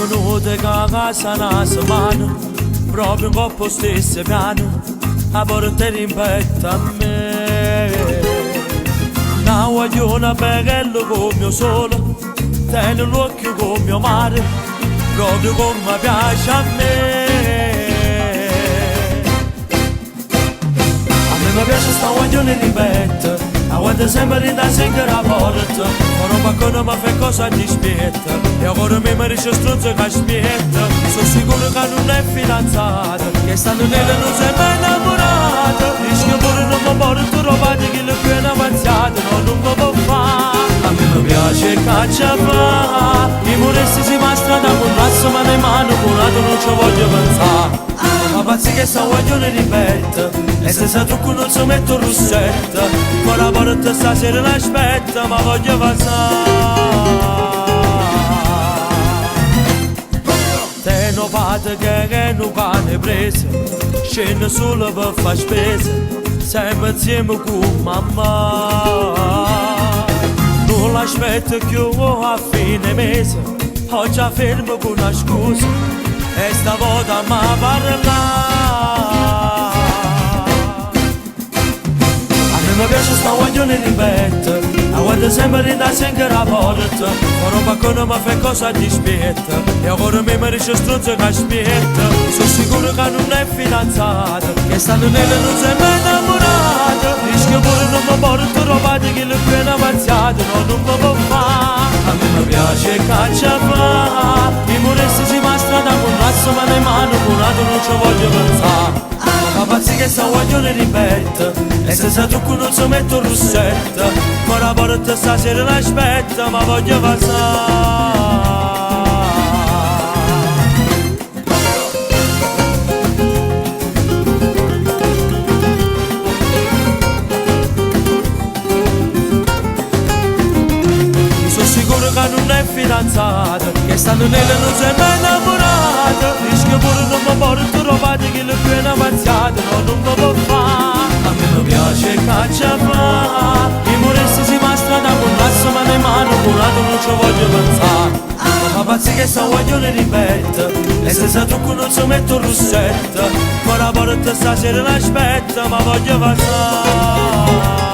venuto a casa una settimana, proprio un po' stesso piano, a portare in petto a me. Una guagliona bella come mio sole, tiene l'occhio come mio mare, proprio come piace a me. A me mi piace sta guagliona in petto, aguanta sempre da sempre la porta, ma non fa non mi fa cosa ti aspetta, e ora mi dice stronzo che aspetta, sono sicuro che non è fidanzata, che stanno nella non si è mai innamorata, rischio pure non mi porto trovate che le più avanzate, no non mi può fare, a me mi piace caccia fa, i muresti si mastrano con razzo ma le mani con lato non ci voglio pensare. Ma pazzi che sta guaglione ripete, e se sa tu non si mette un russetto, ma la porta stasera l'aspetta, ma voglio passare. Te no fate che non cane prese, scende solo per fare spese, sempre insieme con mamma. Non l'aspetto più a fine mese, ho già fermo con una scusa, e stavolta mi parla. A me mi piace sta guaglione di petto, aguanta sempre da sempre la porta, ma non fa non mi fa cosa ti aspetta, e ora mi dice stronzo che aspetta, sono sicuro che non è fidanzata, che stanno nella non si è mai innamorata, rischio pure non mi porto trovate che le più avanzate, no non mi può fare. A me mi piace caccia fa, i muresti si mastrano con razzo ma le mani con lato non ci voglio pensare. Ma pazzi che sta guaglione ripete, e se sa tu non si mette un russetto, ma la porta stasera l'aspetta, ma voglio passare. Che non è fidanzata, che stanno nella non si è mai innamorata, rischio pure non mi porto trovate che le più avanzate, no non mi può fare. A me mi piace caccia fa, i muresti si mastrano con razzo ma le mani con lato non ci voglio pensare. Ma pazzi che sta guaglione ripete, e se sa tu non si mette un russetto, ma la porta stasera l'aspetta, ma voglio passare.